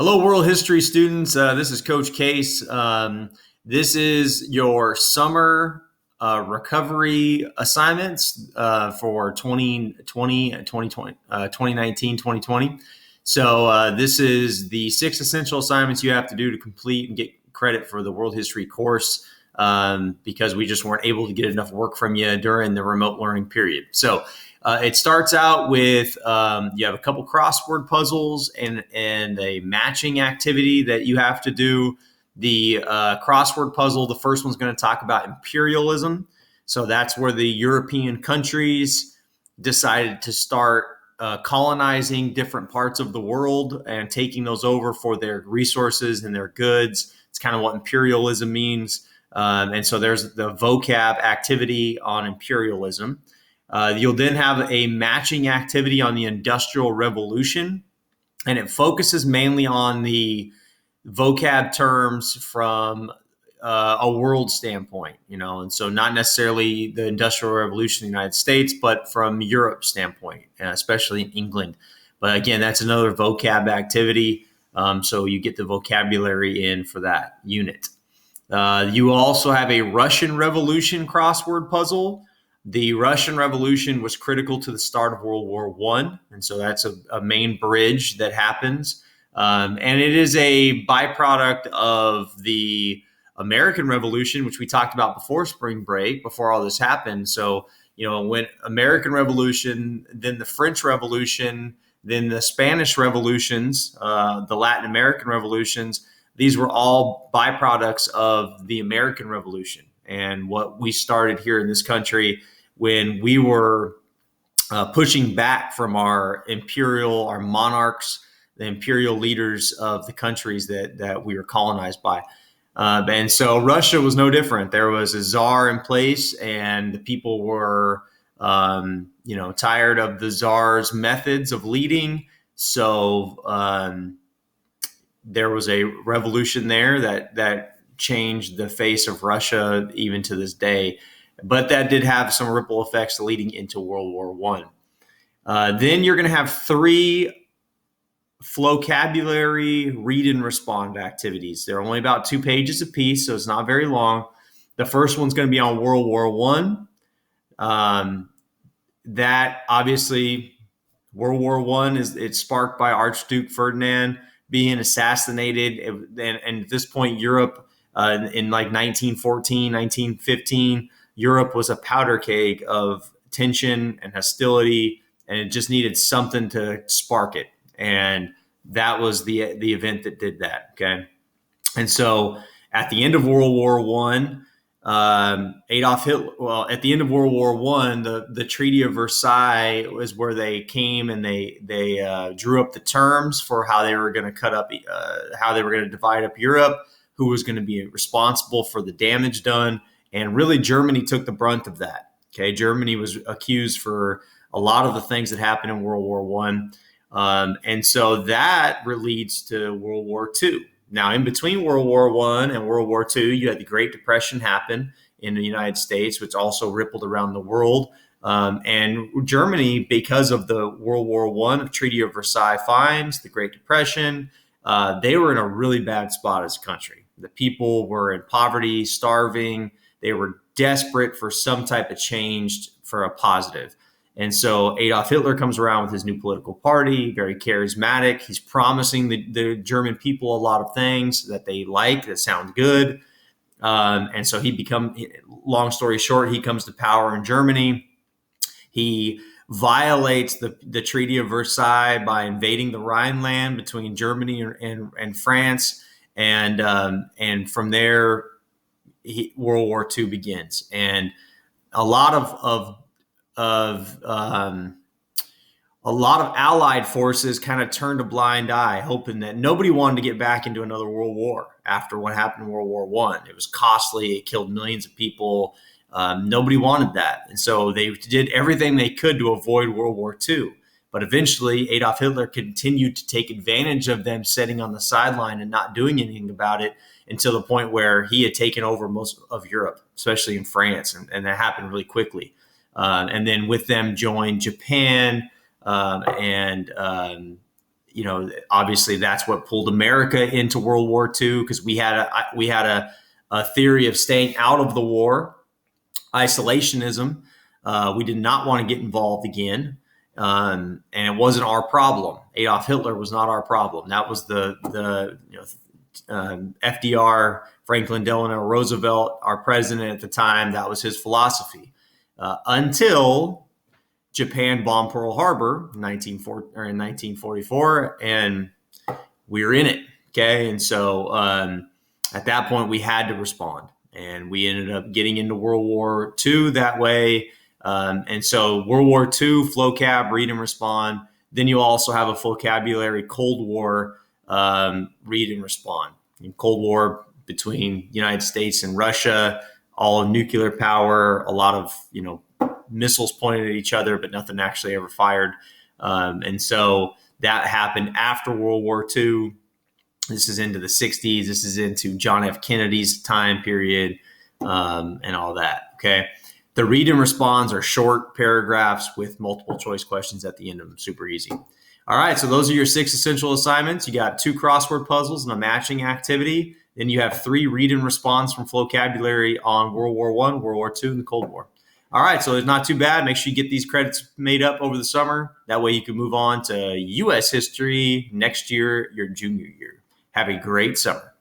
Hello, world history students. This is Coach Case. This is your summer recovery assignments for 2020, 2020, 2019, 2020. So this is the 6 essential assignments you have to do to complete and get credit for the world history course because we just weren't able to get enough work from you during the remote learning period. So it starts out with you have a couple crossword puzzles and a matching activity that you have to do. The crossword puzzle, the first one's going to talk about imperialism. So that's where the European countries decided to start colonizing different parts of the world and taking those over for their resources and their goods. It's kind of what imperialism means. And so there's the vocab activity on imperialism. You'll then have a matching activity on the Industrial Revolution, and it focuses mainly on the vocab terms from a world standpoint, and so not necessarily the Industrial Revolution in the United States, but from Europe standpoint, especially in England. But again, that's another vocab activity, so you get the vocabulary in for that unit. You also have a Russian Revolution crossword puzzle. The Russian Revolution was critical to the start of World War I, and so that's a main bridge that happens. And it is a byproduct of the American Revolution, which we talked about before spring break, before all this happened. So, when American Revolution, then the French Revolution, then the Spanish Revolutions, the Latin American Revolutions, these were all byproducts of the American Revolution and what we started here in this country when we were pushing back from our monarchs, the imperial leaders of the countries that we were colonized by. And so Russia was no different. There was a czar in place, and the people were, tired of the czar's methods of leading. So there was a revolution there that changed the face of Russia even to this day. But that did have some ripple effects leading into World War I. Then you're going to have 3 vocabulary read and respond activities. They're only about 2 pages apiece, so it's not very long. The first one's going to be on World War I. That obviously, World War I it's sparked by Archduke Ferdinand being assassinated. And at this point, Europe in like 1914, 1915, Europe was a powder keg of tension and hostility, and it just needed something to spark it. And that was the event that did that. Okay. And so at the end of World War I, Adolf Hitler, at the end of World War I, the Treaty of Versailles was where they came and they drew up the terms for how they were going to how they were going to divide up Europe, who was going to be responsible for the damage done. And really, Germany took the brunt of that. Okay. Germany was accused for a lot of the things that happened in World War I. And so that leads to World War II. Now, in between World War I and World War II, you had the Great Depression happen in the United States, which also rippled around the world. And Germany, because of the World War I Treaty of Versailles fines, the Great Depression, they were in a really bad spot as a country. The people were in poverty, starving. They were desperate for some type of change for a positive. And so Adolf Hitler comes around with his new political party, very charismatic. He's promising the German people a lot of things that they like, that sound good. And so long story short, he comes to power in Germany. He violates the Treaty of Versailles by invading the Rhineland between Germany and France. And from there, World War II begins. And a lot of Allied forces kind of turned a blind eye, hoping that nobody wanted to get back into another world war after what happened in World War I. It was costly. It killed millions of people. Nobody wanted that. And so they did everything they could to avoid World War II. But eventually, Adolf Hitler continued to take advantage of them sitting on the sideline and not doing anything about it until the point where he had taken over most of Europe, especially in France. And that happened really quickly. And then with them joined Japan and obviously that's what pulled America into World War II, because we had a theory of staying out of the war, isolationism. We did not want to get involved again. And it wasn't our problem. Adolf Hitler was not our problem. That was the FDR, Franklin Delano Roosevelt, our president at the time. That was his philosophy until Japan bombed Pearl Harbor in 1944, and we were in it. Okay, and so at that point we had to respond, and we ended up getting into World War II that way. And so World War II, FLOCAB, read and respond. Then you also have a vocabulary Cold War, read and respond. In Cold War between United States and Russia, all nuclear power, a lot of missiles pointed at each other, but nothing actually ever fired. And so that happened after World War II. This is into the 60s. This is into John F. Kennedy's time period, and all that. Okay. The read and responds are short paragraphs with multiple choice questions at the end of them. Super easy. All right. So those are your 6 essential assignments. You got 2 crossword puzzles and a matching activity. Then you have 3 read and response from vocabulary on World War I, World War II, and the Cold War. All right, so it's not too bad. Make sure you get these credits made up over the summer. That way you can move on to U.S. history next year, your junior year. Have a great summer.